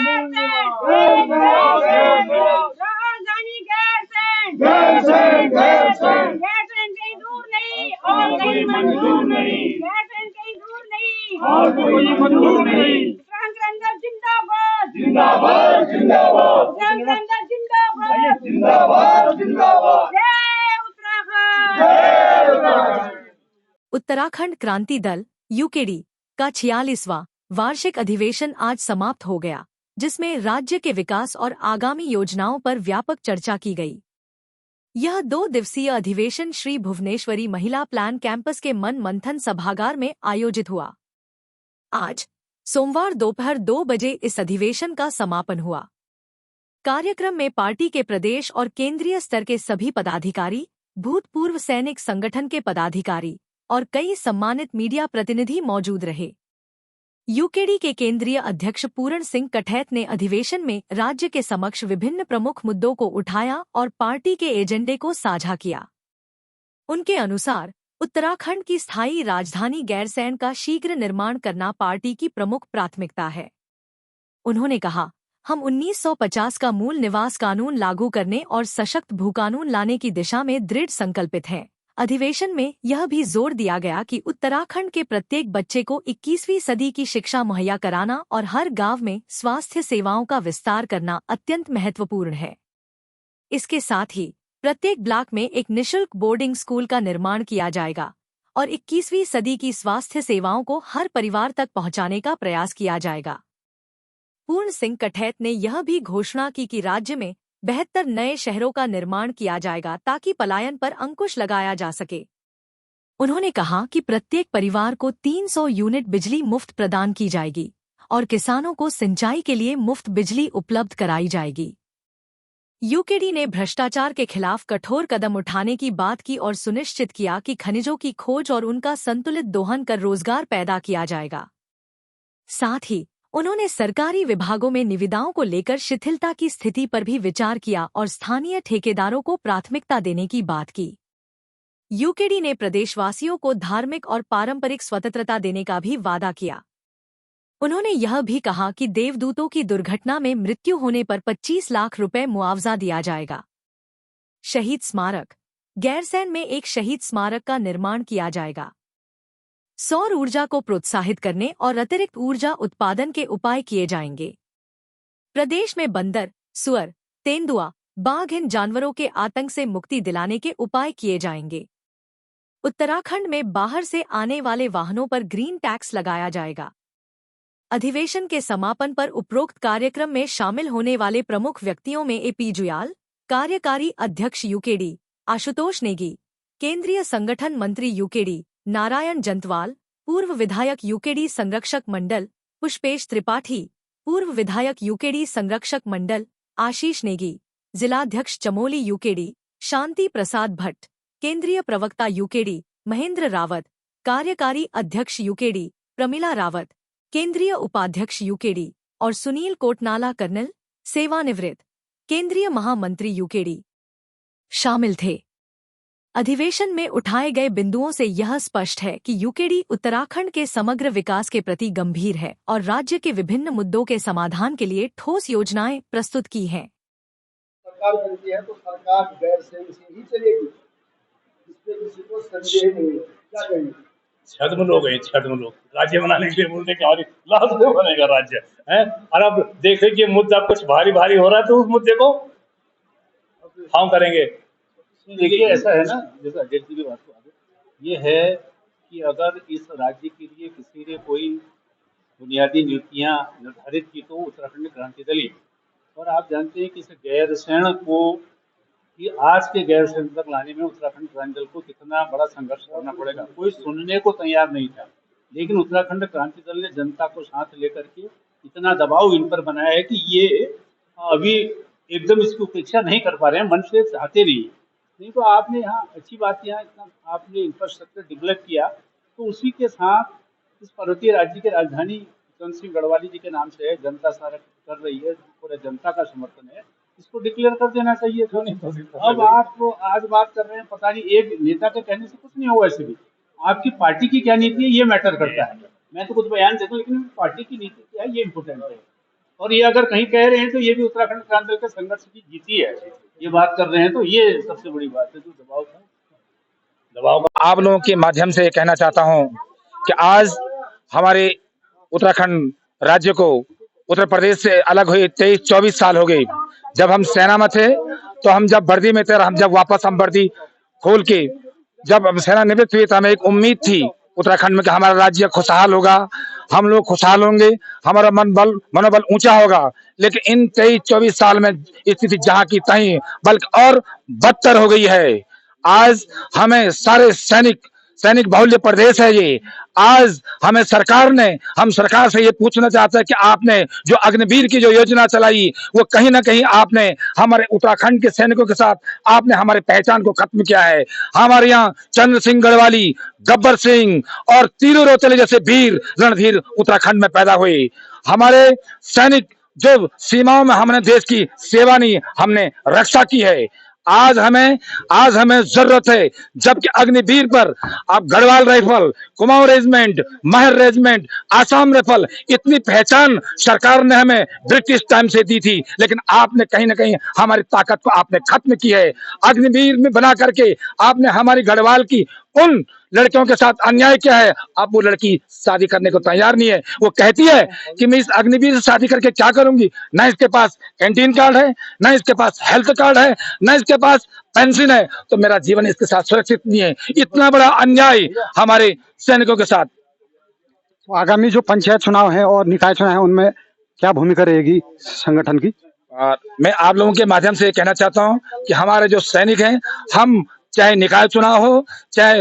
राजधानी गैरसैंण कहीं दूर नहीं और कहीं मंजूर नहीं, गैरसैंण कहीं दूर नहीं और कोई मंजूर नहीं। उत्तराखंड जिंदाबाद जिंदाबाद जिंदाबाद, उत्तराखंड जिंदाबाद जिंदाबाद जिंदाबाद, जय उत्तराखंड जय उत्तराखंड। उत्तराखंड क्रांति दल यूकेडी का 46वां वार्षिक अधिवेशन आज समाप्त हो गया, जिसमें राज्य के विकास और आगामी योजनाओं पर व्यापक चर्चा की गई। यह 2 दिवसीय अधिवेशन श्री भुवनेश्वरी महिला प्लान कैंपस के मन मंथन सभागार में आयोजित हुआ। आज सोमवार दोपहर 2 बजे इस अधिवेशन का समापन हुआ। कार्यक्रम में पार्टी के प्रदेश और केंद्रीय स्तर के सभी पदाधिकारी, भूतपूर्व सैनिक संगठन के पदाधिकारी और कई सम्मानित मीडिया प्रतिनिधि मौजूद रहे। यूकेडी के केंद्रीय अध्यक्ष पूरण सिंह कठैत ने अधिवेशन में राज्य के समक्ष विभिन्न प्रमुख मुद्दों को उठाया और पार्टी के एजेंडे को साझा किया। उनके अनुसार उत्तराखंड की स्थायी राजधानी गैरसैंण का शीघ्र निर्माण करना पार्टी की प्रमुख प्राथमिकता है। उन्होंने कहा, हम 1950 का मूल निवास कानून लागू करने और सशक्त भूकानून लाने की दिशा में दृढ़ संकल्पित हैं। अधिवेशन में यह भी जोर दिया गया कि उत्तराखंड के प्रत्येक बच्चे को 21वीं सदी की शिक्षा मुहैया कराना और हर गांव में स्वास्थ्य सेवाओं का विस्तार करना अत्यंत महत्वपूर्ण है। इसके साथ ही प्रत्येक ब्लॉक में एक निःशुल्क बोर्डिंग स्कूल का निर्माण किया जाएगा और 21वीं सदी की स्वास्थ्य सेवाओं को हर परिवार तक पहुंचाने का प्रयास किया जाएगा। पूर्ण सिंह कठैत ने यह भी घोषणा की कि राज्य में 72 नए शहरों का निर्माण किया जाएगा ताकि पलायन पर अंकुश लगाया जा सके। उन्होंने कहा कि प्रत्येक परिवार को 300 यूनिट बिजली मुफ्त प्रदान की जाएगी और किसानों को सिंचाई के लिए मुफ्त बिजली उपलब्ध कराई जाएगी। यूकेडी ने भ्रष्टाचार के खिलाफ कठोर कदम उठाने की बात की और सुनिश्चित किया कि खनिजों की खोज और उनका संतुलित दोहन कर रोजगार पैदा किया जाएगा। साथ ही उन्होंने सरकारी विभागों में निविदाओं को लेकर शिथिलता की स्थिति पर भी विचार किया और स्थानीय ठेकेदारों को प्राथमिकता देने की बात की। यूकेडी ने प्रदेशवासियों को धार्मिक और पारंपरिक स्वतंत्रता देने का भी वादा किया। उन्होंने यह भी कहा कि देवदूतों की दुर्घटना में मृत्यु होने पर 25 लाख रुपए मुआवजा दिया जाएगा। शहीद स्मारक गैरसैंण में एक शहीद स्मारक का निर्माण किया जाएगा। सौर ऊर्जा को प्रोत्साहित करने और अतिरिक्त ऊर्जा उत्पादन के उपाय किए जाएंगे। प्रदेश में बंदर, सुअर, तेंदुआ, बाघ इन जानवरों के आतंक से मुक्ति दिलाने के उपाय किए जाएंगे। उत्तराखंड में बाहर से आने वाले वाहनों पर ग्रीन टैक्स लगाया जाएगा। अधिवेशन के समापन पर उपरोक्त कार्यक्रम में शामिल होने वाले प्रमुख व्यक्तियों में AP जुयाल, कार्यकारी अध्यक्ष यूकेडी, आशुतोष नेगी, केंद्रीय संगठन मंत्री यूकेडी नारायण जंतवाल, पूर्व विधायक यूकेडी संरक्षक मंडल पुष्पेश त्रिपाठी, पूर्व विधायक यूकेडी संरक्षक मंडल आशीष नेगी, जिलाध्यक्ष चमोली यूकेडी शांति प्रसाद भट्ट, केंद्रीय प्रवक्ता यूकेडी महेंद्र रावत, कार्यकारी अध्यक्ष यूकेडी प्रमिला रावत, केंद्रीय उपाध्यक्ष यूकेडी और सुनील कोटनाला कर्नल, सेवानिवृत्त, केंद्रीय महामंत्री यूकेडी शामिल थे। अधिवेशन में उठाए गए बिंदुओं से यह स्पष्ट है कि यूकेडी उत्तराखंड के समग्र विकास के प्रति गंभीर है और राज्य के विभिन्न मुद्दों के समाधान के लिए ठोस योजनाएं प्रस्तुत की हैं। सरकार बनती है तो सरकार गैरसैंण से ही चलेगी, इसमें किसी को संदेह नहीं है। क्या कहेंगे? छद्म लोग हैं, छद्म लोग राज्य बनाने के लिए बोलते कि हमारी लाभ से बनेगा राज्य है। और अब देखें कि मुद्दा कुछ भारी भारी हो रहा है तो उस मुद्दे को हम करेंगे। देखिए ऐसा है ना, जैसा अध्यक्ष जी की बात को आगे ये है कि अगर इस राज्य के लिए किसी ने कोई बुनियादी नीतियां निर्धारित की तो उत्तराखंड क्रांति दल ही। और आप जानते हैं कि इस गैरसैंण को कि आज के गैरसैंण तक लाने में उत्तराखंड क्रांति दल को कितना बड़ा संघर्ष करना पड़ेगा, कोई सुनने को तैयार नहीं था। लेकिन उत्तराखंड क्रांति दल ने जनता को साथ लेकर के इतना दबाव इन पर बनाया है कि ये अभी एकदम इसकी उपेक्षा नहीं कर पा रहे हैं, मन से चाहते नहीं तो आपने यहाँ अच्छी बात, यहाँ इतना आपने इंफ्रास्ट्रक्चर डेवलप किया तो उसी के साथ इस पर्वतीय राज्य की राजधानी चंद्र सिंह गढ़वाली जी के नाम से है, जनता सारा कर रही है, पूरे जनता का समर्थन है, इसको डिक्लेयर कर देना चाहिए। क्यों नहीं? अब आप आज बात कर रहे हैं, पता नहीं एक नेता के कहने से कुछ नहीं होगा। ऐसे भी आपकी पार्टी की क्या नीति है ये मैटर करता है। मैं तो कुछ बयान देता हूँ लेकिन पार्टी की नीति क्या है ये इम्पोर्टेंट है। और ये अगर कहीं कह रहे हैं तो ये भी उत्तराखंड क्रांति दल के संघर्ष की जीती है, ये बात कर रहे हैं, तो ये सबसे बड़ी बात है। जो दबाव था, दबाव आप लोगों के माध्यम से कहना चाहता हूं कि आज हमारे उत्तराखंड राज्य को उत्तर प्रदेश से अलग हुए 23-24 साल हो गए। जब हम सेना में थे तो हम जब वर्दी में थे, हम जब वापस हम वर्दी खोल के जब हम सेना निवृत्त हुए तो हमें एक उम्मीद थी उत्तराखंड में कि हमारा राज्य खुशहाल होगा, हम लोग खुशहाल होंगे, हमारा मनोबल ऊंचा होगा। लेकिन इन 23-24 साल में स्थिति जहां की तहीं बल्कि और बदतर हो गई है। आज हमें सारे सैनिक बाहुल्य प्रदेश है ये। आज हम सरकार से ये पूछना चाहते हैं कि आपने जो अग्निवीर की जो योजना चलाई वो कहीं ना कहीं आपने हमारे उत्तराखंड के सैनिकों के साथ आपने हमारे पहचान को खत्म किया है। हमारे यहाँ चंद्र सिंह गढ़वाली, गब्बर सिंह और तीरू रोतले जैसे वीर रणधीर उत्तराखंड में पैदा हुए। हमारे सैनिक जो सीमाओं में हमने देश की सेवा नहीं, हमने रक्षा की है। आज हमें जरूरत है, जबकि अग्निवीर पर आप गढ़वाल राइफल, कुमाऊं रेजिमेंट, महर रेजिमेंट, आसाम राइफल, इतनी पहचान सरकार ने हमें ब्रिटिश टाइम से दी थी, लेकिन आपने कहीं ना कहीं हमारी ताकत को आपने खत्म की है। अग्निवीर में बना करके आपने हमारी गढ़वाल की उन लड़कियों के साथ अन्याय किया है। अब वो लड़की शादी करने को तैयार नहीं है। वो कहती है कि मैं इस अग्निवीर से शादी करके क्या करूंगी, ना इसके पास कैंटीन कार्ड है, ना इसके पास हेल्थ कार्ड है, ना इसके पास पेंशन है, तो मेरा जीवन इसके साथ सुरक्षित नहीं है। इतना बड़ा अन्याय हमारे सैनिकों के साथ। तो आगामी जो पंचायत चुनाव है और निकाय चुनाव है उनमें क्या भूमिका रहेगी संगठन की? मैं आप लोगों के माध्यम से कहना चाहता हूं कि हमारे जो सैनिक हैं, हम चाहे निकाय चुनाव हो, चाहे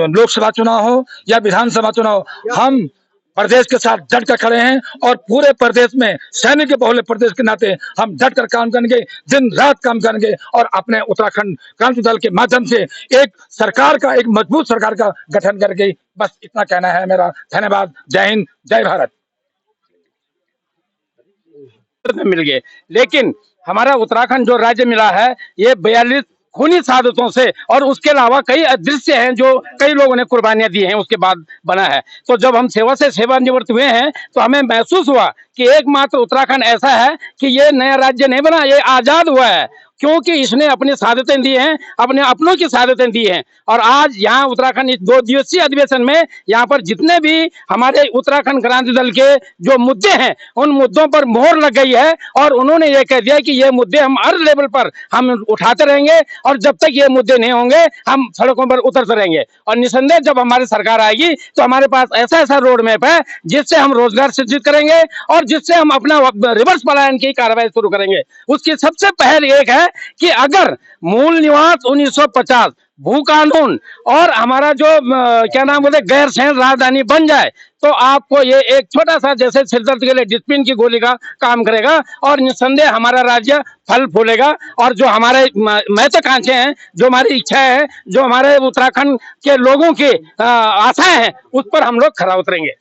लोकसभा चुनाव हो या विधानसभा चुनाव, हम प्रदेश के साथ डट कर खड़े हैं और पूरे प्रदेश में सैनिक के बहुल्य प्रदेश के नाते हम डट कर काम करेंगे, दिन रात काम करेंगे और अपने उत्तराखंड क्रांति दल के माध्यम से एक मजबूत सरकार का गठन करके, बस इतना कहना है मेरा। धन्यवाद। जय हिंद, जय भारत। मिल गए, लेकिन हमारा उत्तराखंड जो राज्य मिला है ये 42 खूनी शहादतों से और उसके अलावा कई अदृश्य हैं जो कई लोगों ने कुर्बानियां दी हैं, उसके बाद बना है। तो जब हम सेवा से सेवानिवृत्त हुए हैं तो हमें महसूस हुआ कि एकमात्र उत्तराखंड ऐसा है कि ये नया राज्य नहीं बना, ये आजाद हुआ है, क्योंकि इसने अपनी शहादतें दी हैं, अपने अपनों की शहादतें दी हैं। और आज यहाँ उत्तराखंड इस 2 दिवसीय अधिवेशन में यहाँ पर जितने भी हमारे उत्तराखंड क्रांति दल के जो मुद्दे हैं उन मुद्दों पर मोहर लग गई है और उन्होंने ये कह दिया कि ये मुद्दे हम हर लेवल पर हम उठाते रहेंगे और जब तक ये मुद्दे नहीं होंगे हम सड़कों पर उतरते रहेंगे। और निसंदेह जब हमारी सरकार आएगी तो हमारे पास ऐसा रोड मैप है जिससे हम रोजगार सृजित करेंगे और जिससे हम अपना रिवर्स पलायन की कार्रवाई शुरू करेंगे। उसकी सबसे पहल एक है कि अगर मूल निवास 1950 भू कानून और हमारा जो क्या नाम बोलते गैर सैन्य राजधानी बन जाए तो आपको ये एक छोटा सा जैसे सिरदर्द के लिए डिस्पिन की गोली का काम करेगा और निस्संदेह हमारा राज्य फल फूलेगा। और जो हमारे महत्वाकांक्षाएं हैं, जो हमारी इच्छाएं हैं, जो हमारे उत्तराखंड के लोगों की आशाएं हैं, उस पर हम लोग खरा उतरेंगे।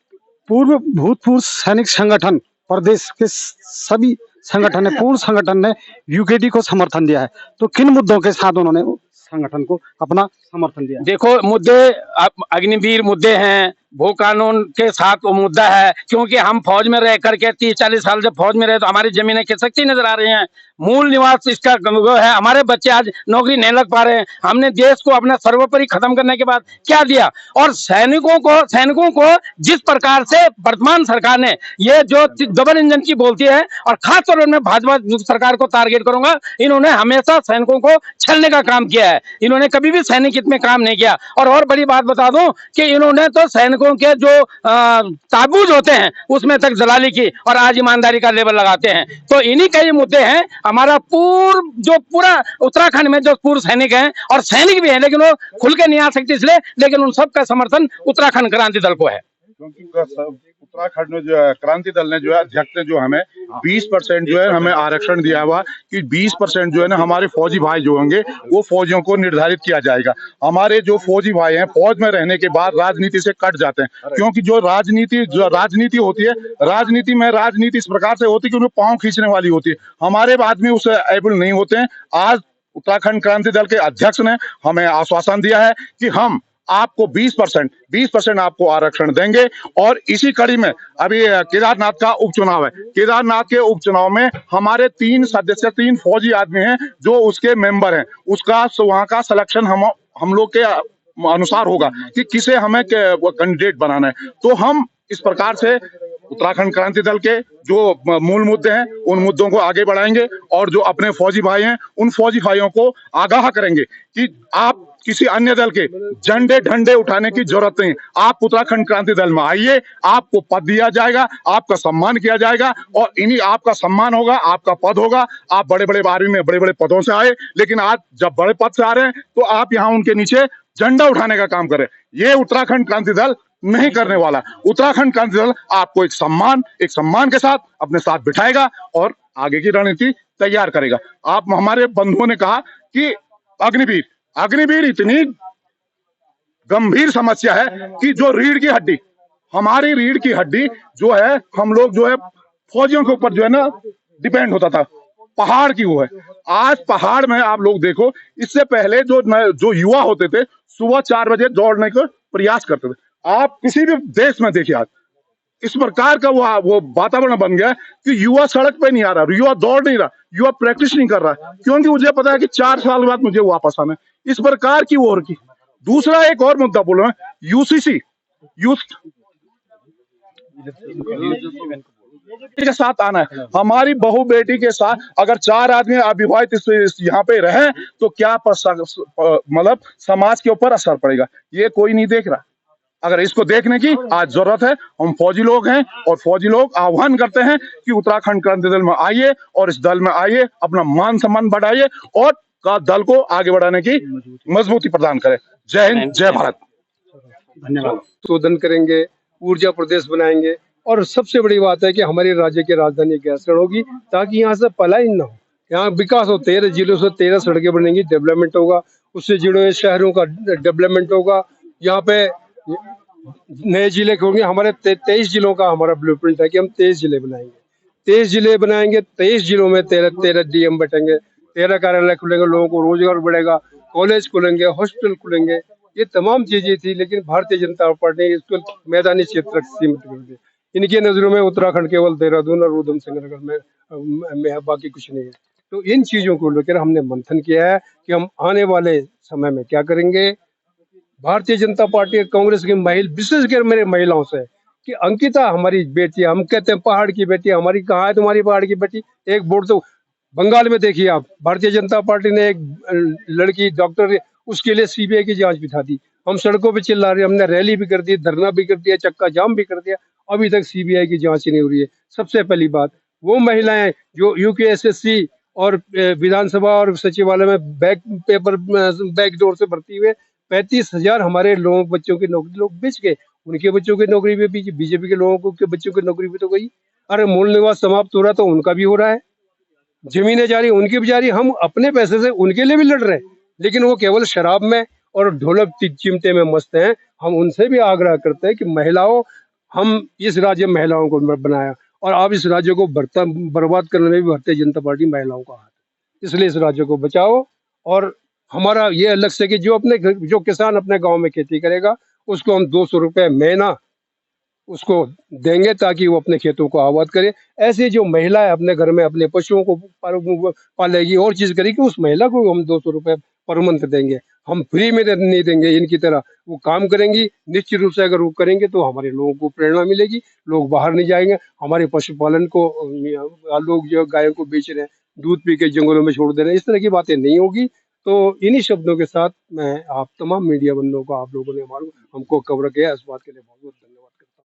भूतपूर्व सैनिक संगठन प्रदेश के सभी संगठन ने पूर्ण संगठन ने यूकेडी को समर्थन दिया है, तो किन मुद्दों के साथ उन्होंने संगठन को अपना समर्थन दिया? देखो, मुद्दे अग्निवीर मुद्दे हैं, भू कानून के साथ वो मुद्दा है, क्योंकि हम फौज में रह करके 30-40 साल जब फौज में रहे तो हमारी जमीनें खिसकती नजर आ रही हैं। मूल निवास इसका वो है, हमारे बच्चे आज नौकरी नहीं लग पा रहे हैं। हमने देश को अपना सर्वोपरि खत्म करने के बाद क्या दिया? और सैनिकों को जिस प्रकार से वर्तमान सरकार ने ये जो डबल इंजन की बोलती है, और खासतौर पर मैं भाजपा सरकार को टारगेट करूंगा, इन्होंने हमेशा सैनिकों को छलने का काम किया है। इन्होंने कभी भी सैनिक हित में काम नहीं किया। और बड़ी बात बता दूं कि इन्होंने तो सैनिकों के जो ताबूज होते हैं उसमें तक दलाली की और आज ईमानदारी का लेवल लगाते हैं। तो इन्हीं कई मुद्दे हैं। हमारा पूरा उत्तराखंड में जो पूर्व सैनिक हैं और सैनिक भी हैं, लेकिन वो खुल के नहीं आ सकते इसलिए, लेकिन उन सबका समर्थन उत्तराखंड क्रांति दल को है। क्योंकि उत्तराखंड में जो है क्रांति दल ने जो है अध्यक्ष ने जो हमें 20% जो है हमें आरक्षण दिया हुआ कि 20% जो है ना हमारे फौजी भाई जो होंगे वो फौजियों को निर्धारित किया जाएगा। हमारे जो फौजी भाई हैं फौज में रहने के बाद राजनीति से कट जाते हैं, क्योंकि जो राजनीति होती है, राजनीति इस प्रकार से होती है कि उन्हें पांव खींचने वाली होती है। हमारे आदमी उससे एबल नहीं होते हैं। आज उत्तराखंड क्रांति दल के अध्यक्ष ने हमें आश्वासन दिया है कि हम आपको 20% आपको आरक्षण देंगे। और इसी कड़ी में अभी केदारनाथ का उपचुनाव है। केदारनाथ के उपचुनाव में हमारे 3 सदस्य, 3 फौजी आदमी हैं जो उसके मेंबर हैं। उसका वहां का सिलेक्शन हम लोग के अनुसार होगा कि किसे हमें कैंडिडेट बनाना है। तो हम इस प्रकार से उत्तराखंड क्रांति दल के जो मूल मुद्दे हैं उन मुद्दों को आगे बढ़ाएंगे और जो अपने फौजी भाई हैं उन फौजी भाइयों को आगाह करेंगे कि आप किसी अन्य दल के झंडे ढंडे उठाने की जरूरत नहीं। आप उत्तराखंड क्रांति दल में आइए, आपको पद दिया जाएगा, आपका सम्मान किया जाएगा और इन्हीं आपका सम्मान होगा, आपका पद होगा। आप बड़े बड़े आर्मी में बड़े बड़े पदों से आए, लेकिन आज जब बड़े पद से आ रहे हैं तो आप यहाँ उनके नीचे झंडा उठाने का काम करें। ये उत्तराखंड क्रांति दल नहीं करने वाला। उत्तराखंड क्रांति दल आपको एक सम्मान के साथ अपने साथ बिठाएगा और आगे की रणनीति तैयार करेगा। आप हमारे बंधुओं ने कहा कि अग्निवीर इतनी गंभीर समस्या है कि जो रीढ़ की हड्डी, हमारी रीढ़ की हड्डी जो है, हम लोग जो है फौजियों के ऊपर जो है ना डिपेंड होता था, पहाड़ की वो है। आज पहाड़ में आप लोग देखो, इससे पहले जो युवा होते थे सुबह 4 बजे दौड़ने का प्रयास करते थे। आप किसी भी देश में देखिए, आज इस प्रकार का वो वातावरण बन गया कि युवा सड़क पे नहीं आ रहा, युवा दौड़ नहीं रहा, युवा प्रैक्टिस नहीं कर रहा, क्योंकि मुझे पता है कि 4 साल बाद मुझे वापस आना है। इस प्रकार की और की दूसरा एक और मुद्दा बोल रहा हूं, यूसीसी यूथ के साथ आना है। हमारी बहू बेटी के साथ अगर 4 आदमी अविवाहित यहाँ पे रहे तो क्या मतलब समाज के ऊपर असर पड़ेगा, ये कोई नहीं देख रहा। अगर इसको देखने की आज जरूरत है, हम फौजी लोग हैं और फौजी लोग आह्वान करते हैं कि उत्तराखंड क्रांति दल में आइए और इस दल में आइए, अपना मान सम्मान बढ़ाइए और का दल को आगे बढ़ाने की मजबूती प्रदान करें। जय हिंद, जय भारत। धन्यवाद। शोधन करेंगे, ऊर्जा प्रदेश बनाएंगे और सबसे बड़ी बात है कि हमारे राज्य की राजधानी गैरसैंण होगी ताकि यहाँ से पलायन न हो, यहाँ विकास हो। 13 जिलों से 13 सड़कें बनेंगी, डेवलपमेंट होगा, उससे जुड़े शहरों का डेवलपमेंट होगा। यहाँ पे नए जिले होंगे। हमारे 23 जिलों का हमारा ब्लूप्रिंट है कि हम 23 जिले बनाएंगे। 23 जिले बनाएंगे, 23 जिलों में 13 डीएम बैठेंगे, 13 कार्यालय खुलेंगे, लोगों को रोजगार बढ़ेगा, कॉलेज खुलेंगे, हॉस्पिटल खुलेंगे। ये तमाम चीजें थी, लेकिन भारतीय जनता पार्टी ने इसको मैदानी क्षेत्र तक सीमित कर दिया। इनकी नजरों में उत्तराखंड केवल देहरादून और उधम सिंह नगर में बाकी कुछ नहीं है। तो इन चीजों को लेकर हमने मंथन किया है कि हम आने वाले समय में क्या करेंगे। भारतीय जनता पार्टी और कांग्रेस की विशेषकर मेरे महिलाओं से कि अंकिता हमारी बेटी, हम कहते हैं पहाड़ की बेटी, हमारी कहाँ है तुम्हारी पहाड़ की बेटी। एक वोट तो बंगाल में देखिए आप, भारतीय जनता पार्टी ने एक लड़की डॉक्टर, उसके लिए सीबीआई की जांच बिठा दी। हम सड़कों पे चिल्ला रहे, हमने रैली भी कर दी, धरना भी कर दिया, चक्का जाम भी कर दिया, अभी तक सीबीआई की जांच ही नहीं हो रही है। सबसे पहली बात, वो महिलाएं जो यूकेएसएससी और विधानसभा और सचिवालय में बैकडोर से भर्ती हुए 35,000 हमारे लोगों बच्चों की नौकरी लोग बेच गए। उनके बच्चों की नौकरी भी, बीजेपी के लोगों के बच्चों की नौकरी भी तो गई। अरे मूल निवास समाप्त हो रहा तो उनका भी हो रहा है, जमीनें जा रही, उनकी भी जा रही। हम अपने पैसे से उनके लिए भी लड़ रहे हैं, लेकिन वो केवल शराब में और ढोलक चिमटे में मस्त हैं। हम उनसे भी आग्रह करते हैं कि महिलाओं, हम इस राज्य में महिलाओं को बनाया और आप इस राज्य को बर्बाद करने में भी भारतीय जनता पार्टी महिलाओं का हाथ है। इसलिए इस राज्य को बचाओ। और हमारा ये लक्ष्य है कि जो किसान अपने गांव में खेती करेगा उसको हम 200 रुपए महीना उसको देंगे ताकि वो अपने खेतों को आबाद करे। ऐसे जो महिला है अपने घर में अपने पशुओं को पालेगी और चीज करेगी, उस महिला को हम 200 रुपए पर मंथ देंगे। हम फ्री में नहीं देंगे इनकी तरह, वो काम करेंगी। निश्चित रूप से अगर वो करेंगे तो हमारे लोगों को प्रेरणा मिलेगी, लोग बाहर नहीं जाएंगे। हमारे पशुपालन को लोग जो गायों को बेच रहे हैं, दूध पी के जंगलों में छोड़ दे रहे हैं, इस तरह की बातें नहीं होगी। तो इन्हीं शब्दों के साथ मैं आप तमाम मीडिया बंधुओं को, आप लोगों ने हमको कवर किया, इस बात के लिए बहुत बहुत धन्यवाद।